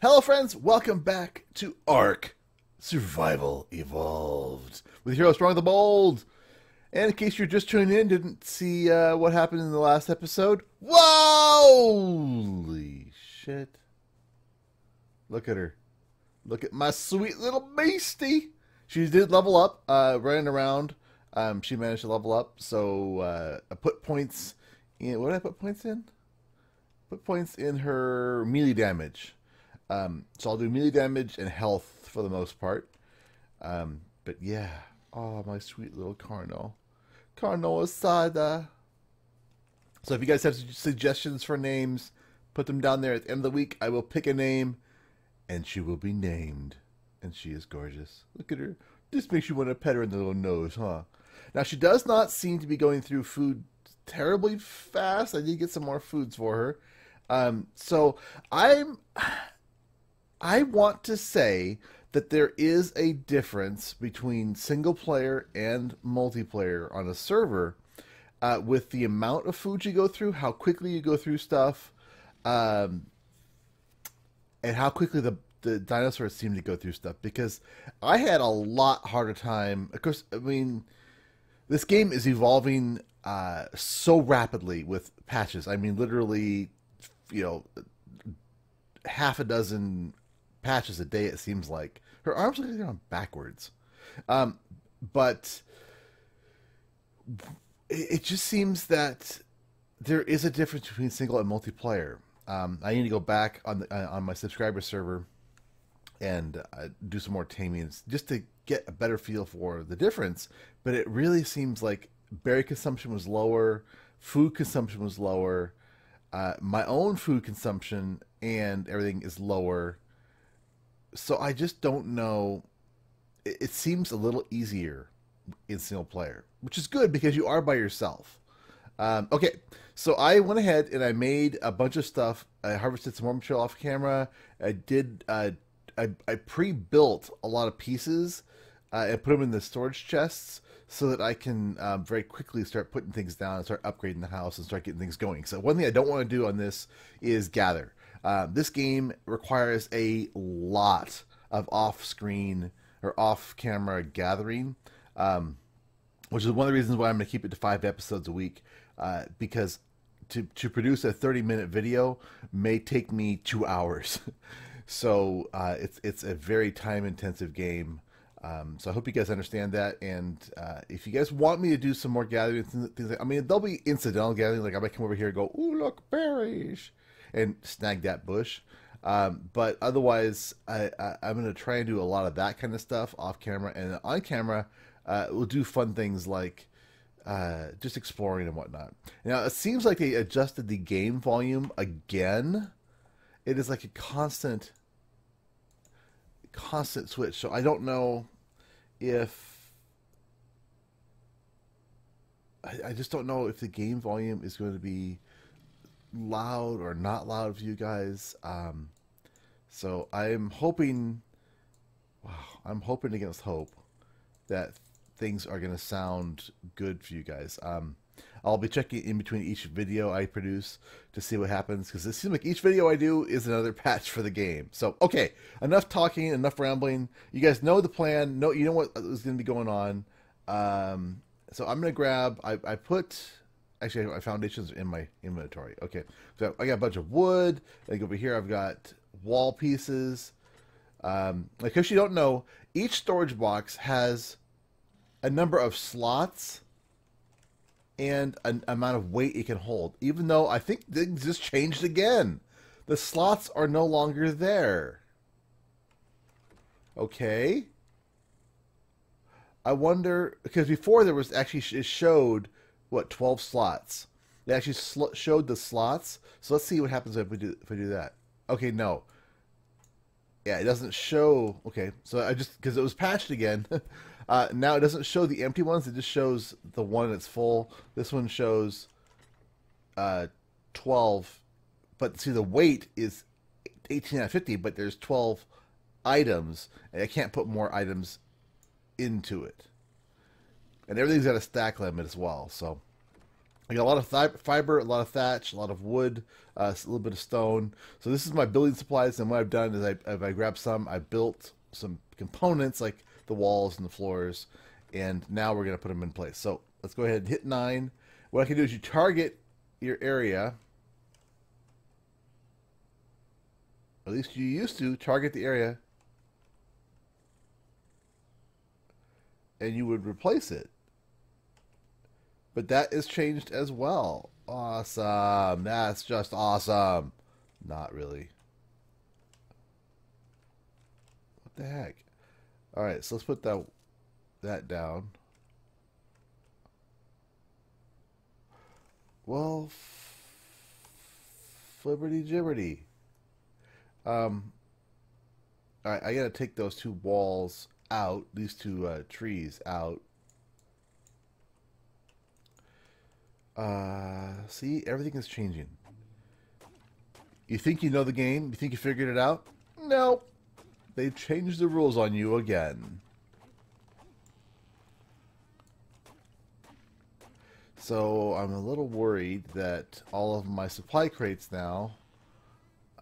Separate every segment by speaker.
Speaker 1: Hello friends, welcome back to Ark Survival Evolved with your host Strong the Bold. And in case you're just tuning in, didn't see what happened in the last episode, holy shit. Look at her. Look at my sweet little beastie. She did level up, running around. She managed to level up, so I put points in. What did I put points in? Put points in her melee damage. So I'll do melee damage and health for the most part. But yeah. Oh, my sweet little Carno. Carno Asada. So if you guys have suggestions for names, put them down there. At the end of the week, I will pick a name, and she will be named. And she is gorgeous. Look at her. This makes you want to pet her in the little nose, huh? Now, she does not seem to be going through food terribly fast. I did get some more foods for her. So I want to say that there is a difference between single player and multiplayer on a server with the amount of food you go through, how quickly you go through stuff, and how quickly the dinosaurs seem to go through stuff. Because I had a lot harder time. Of course, I mean, this game is evolving so rapidly with patches. I mean, literally, you know, half a dozen patches a day, it seems like. Her arms look like they're on backwards. But it just seems that there is a difference between single and multiplayer. I need to go back on my subscriber server and do some more taming just to get a better feel for the difference. But it really seems like berry consumption was lower, food consumption was lower, my own food consumption and everything is lower. So I just don't know. It seems a little easier in single player, which is good because you are by yourself. Okay, so I went ahead and I made a bunch of stuff. I harvested some more material off camera. I did. I pre-built a lot of pieces and put them in the storage chests so that I can very quickly start putting things down and start upgrading the house and start getting things going. So one thing I don't want to do on this is gather. This game requires a lot of off-screen or off-camera gathering, which is one of the reasons why I'm going to keep it to 5 episodes a week, because to produce a 30-minute video may take me 2 hours. So it's a very time-intensive game. So I hope you guys understand that, and if you guys want me to do some more gathering, things like, I mean, there'll be incidental gathering, like I might come over here and go, "Ooh, look, berries," and snag that bush. But otherwise, I'm going to try and do a lot of that kind of stuff off camera, and on camera, we'll do fun things like just exploring and whatnot. Now, it seems like they adjusted the game volume again. It is like a constant switch, so I don't know if I just don't know if the game volume is going to be loud or not loud for you guys. So I'm hoping, wow, I'm hoping against hope that things are going to sound good for you guys. I'll be checking in between each video I produce to see what happens, because it seems like each video I do is another patch for the game. So, okay, enough talking, enough rambling. You guys know the plan. You know what is going to be going on. So I'm going to grab, I put, actually my foundations in my inventory. Okay, so I got a bunch of wood. Like over here I've got wall pieces. Because you don't know, each storage box has a number of slots and an amount of weight it can hold. Even though I think things just changed again. The slots are no longer there. Okay. I wonder, because before there was actually, it showed, what, 12 slots. They actually showed the slots. So let's see what happens if we do that. Okay, no. Yeah, it doesn't show. Okay, so I just, because it was patched again. Now it doesn't show the empty ones. It just shows the one that's full. This one shows 12. But see, the weight is 18 out of 50, but there's 12 items. And I can't put more items into it. And everything's got a stack limit as well. So I got a lot of fiber, a lot of thatch, a lot of wood, a little bit of stone. So this is my building supplies, and what I've done is I grabbed some, I built some components like the walls and the floors, and now we're going to put them in place. So let's go ahead and hit 9. What I can do is you target your area. At least you used to target the area, and you would replace it. But that is changed as well. Awesome. That's just awesome. Not really. What the heck? Alright, so let's put that down. Well, flibberty gibberty. Alright, I gotta take those 2 walls out. These 2 trees out. See, everything is changing. You think you know the game? You think you figured it out? Nope. They've changed the rules on you again. So I'm a little worried that all of my supply crates now,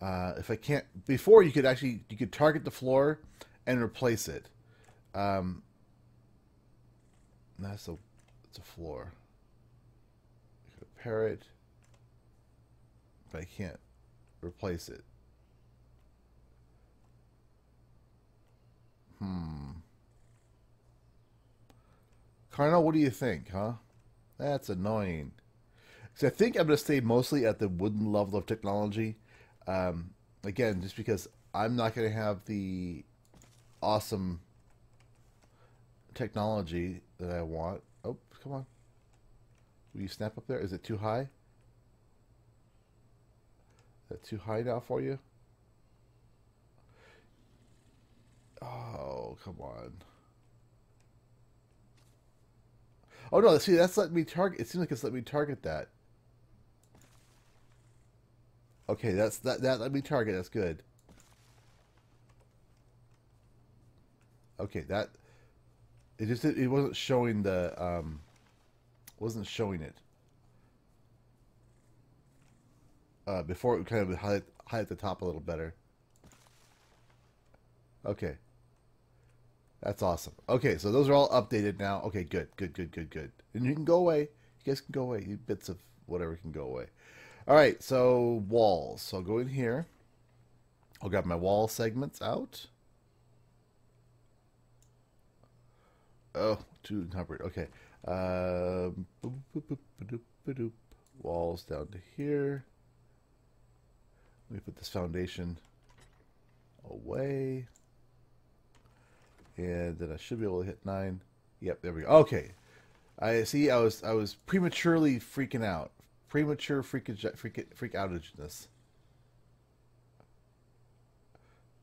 Speaker 1: if I can't, before you could target the floor and replace it. It's a floor. Repair it, but I can't replace it. Carno, what do you think, huh? That's annoying. So I think I'm going to stay mostly at the wooden level of technology. Again, just because I'm not going to have the awesome technology that I want. Oh, come on. Will you snap up there? Is it too high? Is that too high now for you? Oh, come on. Oh no, see, that's letting me target. It seems like it's letting me target that. Okay, that let me target. That's good. Okay, it wasn't showing the wasn't showing it. Before it would kind of highlight the top a little better. Okay. That's awesome. Okay, so those are all updated now. Okay, good. And you can go away. You guys can go away. You bits of whatever can go away. All right, so walls. So I'll go in here. I'll grab my wall segments out. Oh, too encumbered. Okay. Walls down to here. Let me put this foundation away. And then I should be able to hit 9. Yep, there we go. Okay. I see I was prematurely freaking out. Premature freak outageness.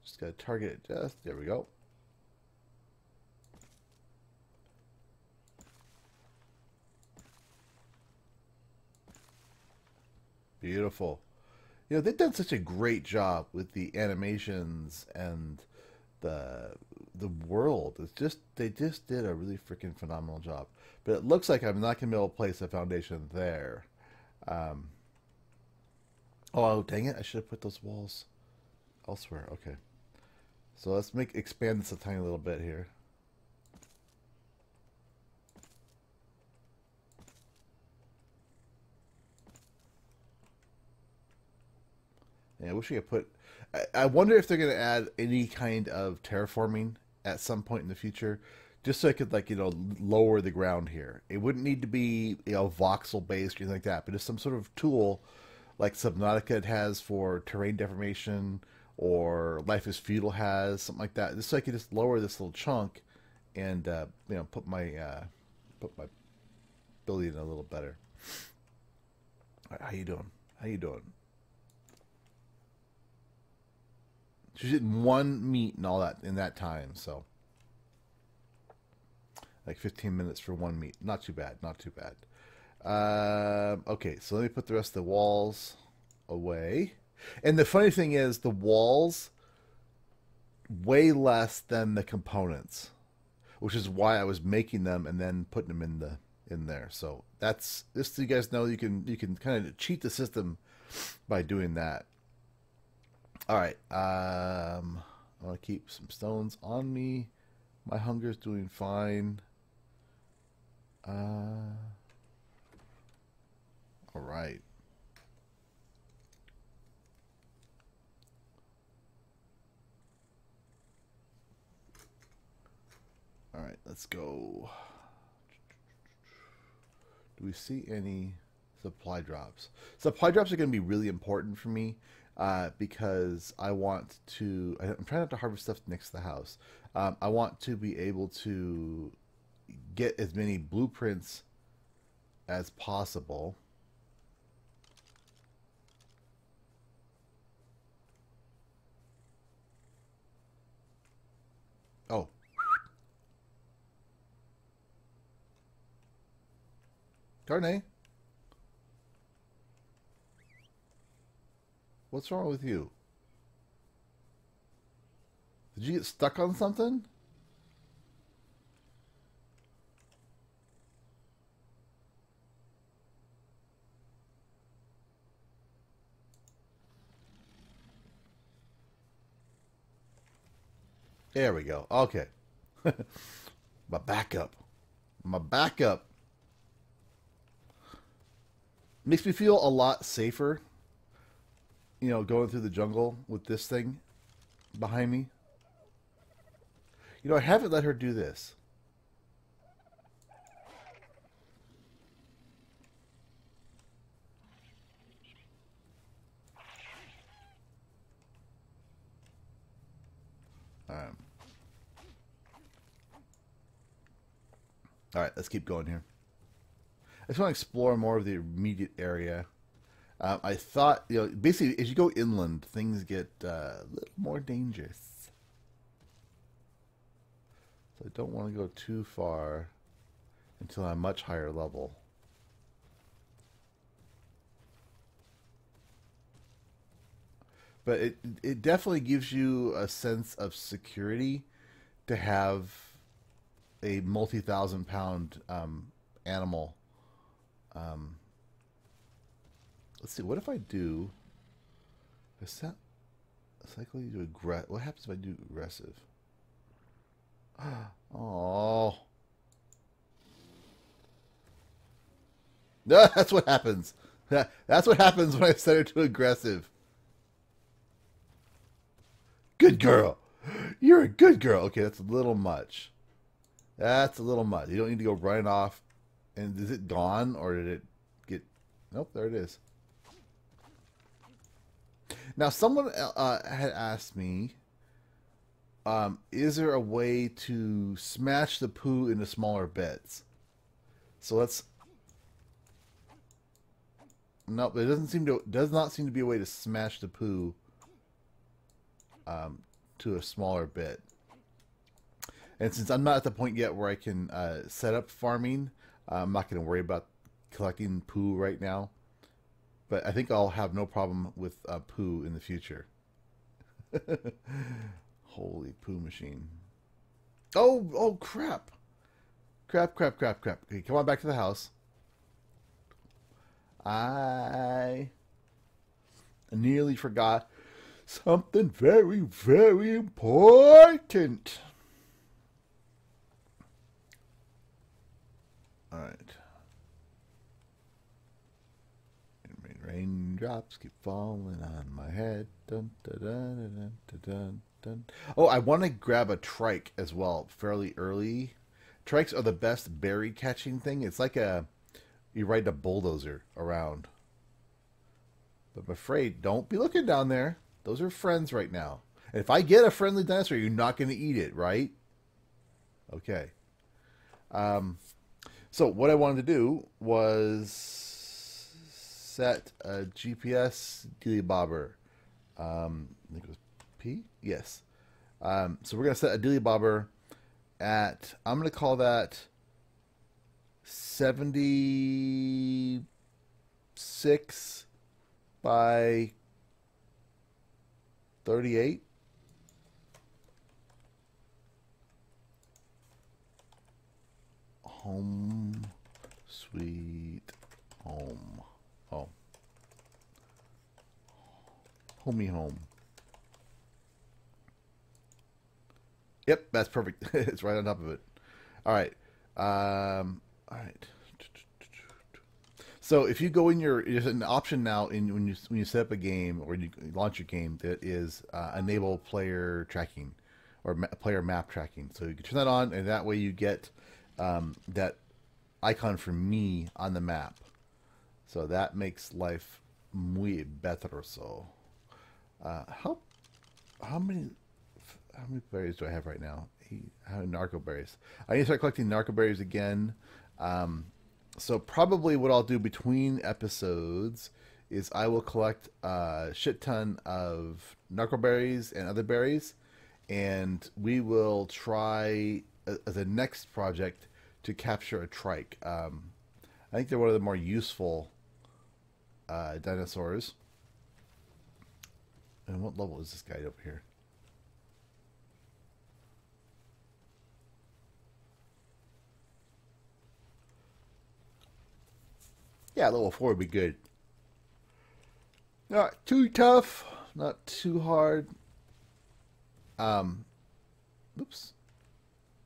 Speaker 1: Just gotta target it just there we go. Beautiful. You know, they've done such a great job with the animations and the world. It's just they just did a really freaking phenomenal job. But it looks like I'm not gonna be able to place a foundation there. Oh dang it! I should have put those walls elsewhere. Okay, so let's expand this a tiny little bit here. Yeah, I wish we could put. I wonder if they're going to add any kind of terraforming at some point in the future, just so I could, like, lower the ground here. It wouldn't need to be, voxel based or anything like that, but just some sort of tool like Subnautica has for terrain deformation, or Life is Feudal has something like that. Just so I could just lower this little chunk and put my building a little better. All right, how you doing? How you doing? She's eating 1 meat and all that in that time, so like 15 minutes for 1 meat. Not too bad, not too bad. Okay, so let me put the rest of the walls away. And the funny thing is, the walls way less than the components, which is why I was making them and then putting them in there. So that's just so you guys know, you can kind of cheat the system by doing that. All right, I want to keep some stones on me. My hunger's doing fine. All right. All right, let's go. Do we see any supply drops? Supply drops are going to be really important for me because I want to. I'm trying not to harvest stuff next to the house. I want to be able to get as many blueprints as possible. Oh. Carne, what's wrong with you? Did you get stuck on something? There we go. Okay. My backup. My backup. Makes me feel a lot safer, you know, going through the jungle with this thing behind me. You know, I haven't let her do this. All right, let's keep going here. I just want to explore more of the immediate area. I thought, you know, basically, as you go inland, things get a little more dangerous. So I don't want to go too far until I'm much higher level. But it definitely gives you a sense of security to have a multi-thousand-pound animal. Let's see. What if I do? Is that cycle you do aggressive? What happens if I do aggressive? Oh, no, that's what happens. That's what happens when I set her to aggressive. Good girl. You're a good girl. Okay, that's a little much. That's a little much. You don't need to go running off. And is it gone or did it get... Nope, there it is. Now, someone had asked me, is there a way to smash the poo into smaller bits? So let's... Nope, it does not seem to be a way to smash the poo to a smaller bit. And since I'm not at the point yet where I can set up farming, I'm not going to worry about collecting poo right now. But I think I'll have no problem with poo in the future. Holy poo machine. Oh, crap. Crap. Okay, come on back to the house. I nearly forgot something very, very important. All right. Raindrops keep falling on my head. Dun, dun, dun, dun, dun, dun, dun. Oh, I want to grab a trike as well fairly early. Trikes are the best berry catching thing. It's like you ride a bulldozer around. But I'm afraid, don't be looking down there. Those are friends right now. And if I get a friendly dinosaur, you're not going to eat it, right? Okay. So what I wanted to do was set a GPS dilly bobber. I think it was P? Yes. So we're going to set a dilly bobber at, I'm going to call that 76 by 38. Home. Sweet home. Oh. Homey home. Yep, that's perfect. It's right on top of it. All right. All right. So if you go in there's an option now when you set up a game or you launch your game that is enable player tracking or player map tracking. So you can turn that on, and that way you get that icon for me on the map. So that makes life muy better. So how many berries do I have right now? How many narco berries? I need to start collecting narco berries again. So probably what I'll do between episodes is I will collect a shit ton of narco berries and other berries, and we will try as a next project to capture a trike. I think they're one of the more useful dinosaurs. And what level is this guy over here? Yeah, level 4 would be good. Not too tough, not too hard. Oops.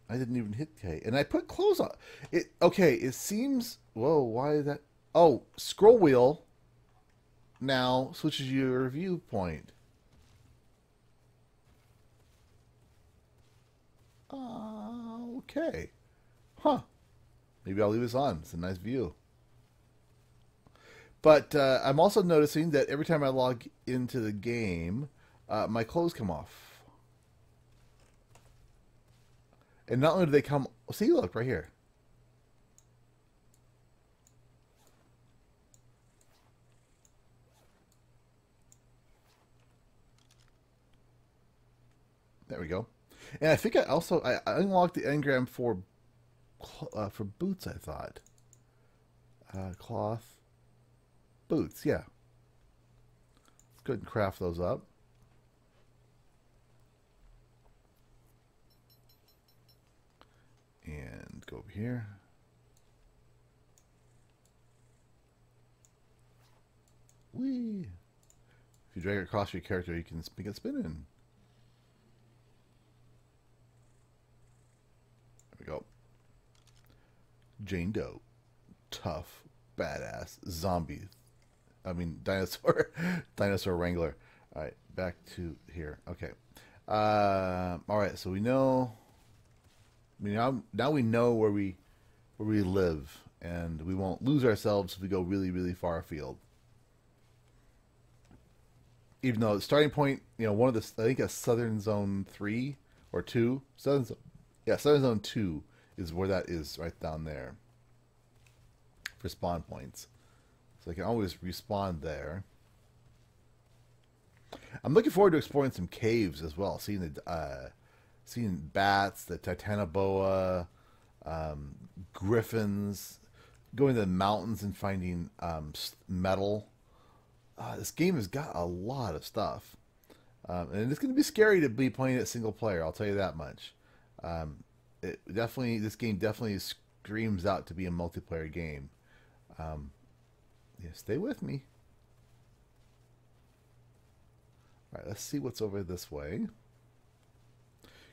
Speaker 1: I didn't even hit K. And I put clothes on. Okay, it seems... Whoa, why is that... Oh, scroll wheel now switches your viewpoint. Okay. Huh. Maybe I'll leave this on. It's a nice view. But I'm also noticing that every time I log into the game, my clothes come off. And not only do they come... See, look, right here. There we go. And I think I unlocked the engram for boots, I thought. Cloth. Boots, yeah. Let's go ahead and craft those up. And go over here. Whee! If you drag it across your character, you can get spinning. There we go. Jane Doe. Tough, badass, zombie. Dinosaur. Dinosaur wrangler. Alright, back to here. Okay. Alright, so we know... now we know where we live, and we won't lose ourselves if we go really, really far afield. Even though the starting point, one of the, I think a Southern Zone 3 or 2. Southern Zone 2 is where that is, right down there. For spawn points. So I can always respawn there. I'm looking forward to exploring some caves as well. Seeing bats, the Titanoboa, griffins, going to the mountains and finding metal. This game has got a lot of stuff. And it's going to be scary to be playing it single player, I'll tell you that much. This game definitely screams out to be a multiplayer game. Yeah, stay with me. Alright, let's see what's over this way.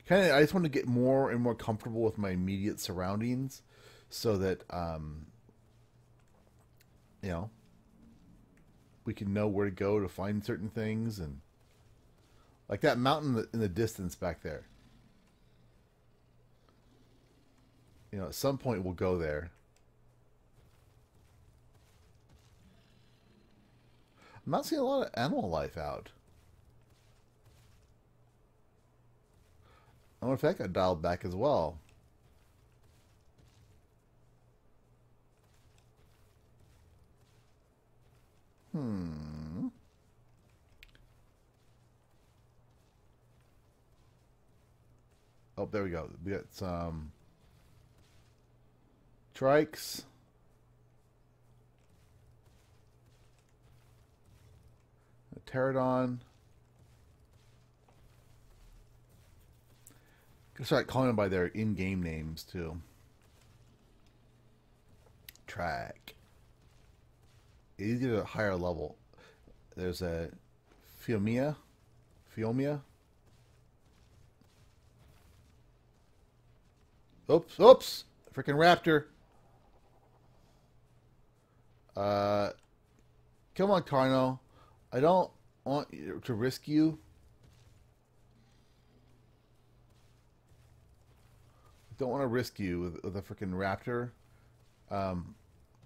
Speaker 1: I just want to get more and more comfortable with my immediate surroundings so that, we can know where to go to find certain things. And like that mountain in the distance back there. At some point we'll go there. I'm not seeing a lot of animal life out. I wonder if that got dialed back as well. Oh, there we go. We got some trikes. A pterodon. Start calling them by their in-game names too. Track. He's get a higher level. There's a Fiomia. Oops, oops! Freaking raptor. Come on, Carno. I don't want to risk you. Don't want to risk you with a freaking raptor.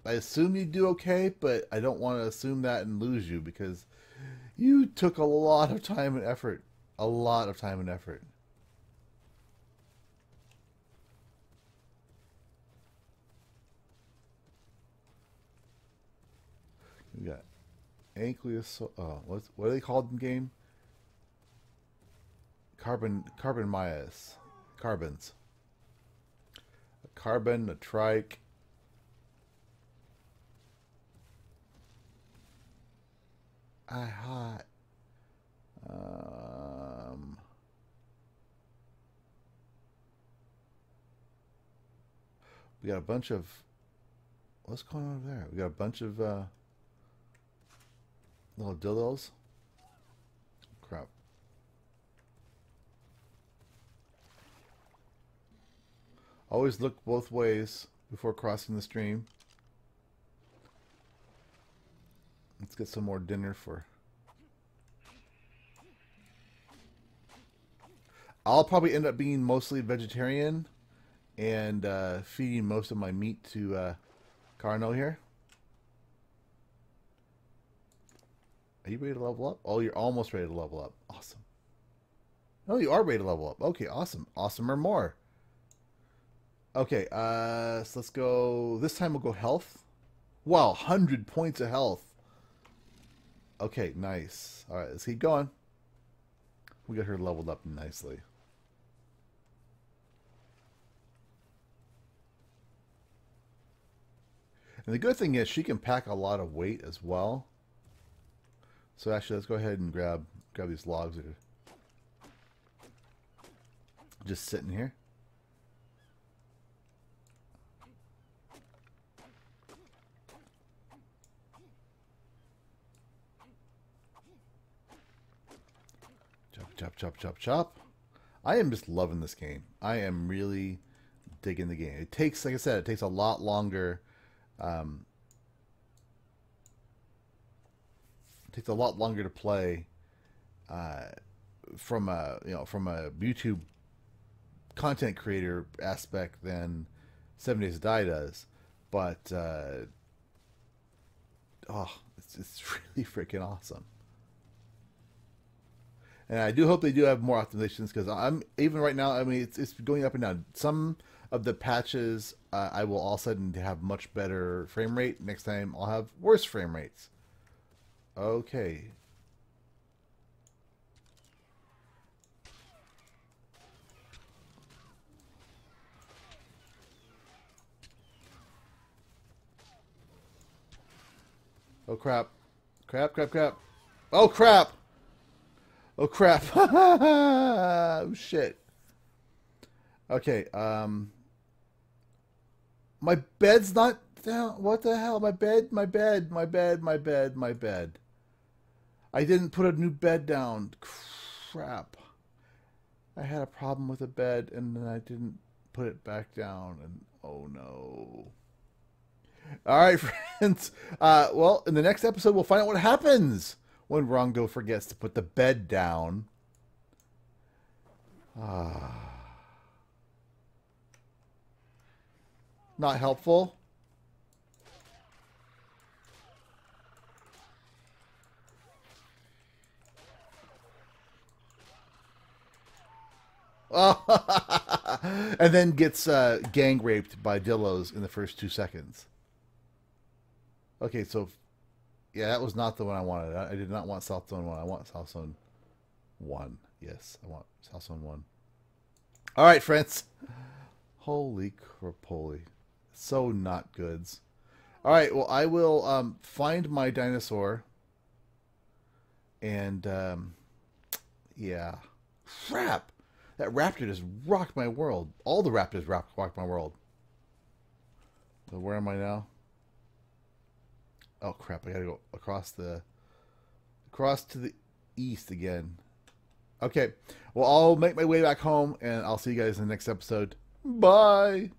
Speaker 1: I assume you do okay, but I don't want to assume that and lose you because you took a lot of time and effort. A lot of time and effort. We got Ankylos. What are they called in game? Carbon Myas. Carbons. A carbon, a trike. Hot. We got a bunch of. What's going on over there? We got a bunch of little dildos. Crap. Always look both ways before crossing the stream. Let's get some more dinner for... I'll probably end up being mostly vegetarian and feeding most of my meat to Carno here. Are you ready to level up? Oh, you're almost ready to level up. Awesome. Oh, you are ready to level up. Okay, awesome. Awesomer more. Okay, so let's go... This time we'll go health. Wow, 100 points of health. Okay, nice. Alright, let's keep going. We got her leveled up nicely. And the good thing is she can pack a lot of weight as well. So actually, let's go ahead and grab these logs that are just sitting here. Chop, chop, chop, chop. I am just loving this game. I am really digging the game. It takes, like I said, it takes a lot longer. It takes a lot longer to play from a YouTube content creator aspect than 7 Days to Die does. But it's really freaking awesome. And I do hope they do have more optimizations because I'm even right now. I mean, it's going up and down. Some of the patches I will all of a sudden have much better frame rate. Next time I'll have worse frame rates. Okay. Oh crap! Crap! Crap! Crap! Oh crap! Oh crap! Oh shit! Okay, my bed's not down. What the hell? My bed! My bed! My bed! My bed! My bed! I didn't put a new bed down. Crap! I had a problem with the bed, and then I didn't put it back down, and oh no! All right, friends. Well, in the next episode, we'll find out what happens when Rongo forgets to put the bed down. Not helpful. And then gets gang raped by Dillos in the first 2 seconds. Okay, so... Yeah, that was not the one I wanted. I did not want South Zone 1. I want South Zone 1. Yes, I want South Zone 1. All right, friends. Holy crapoly. So not goods. All right, well, I will find my dinosaur. And, yeah. Crap! That raptor just rocked my world. All the raptors rocked my world. So where am I now? Oh crap! I gotta go across to the east again. Okay. Well, I'll make my way back home, and I'll see you guys in the next episode. Bye.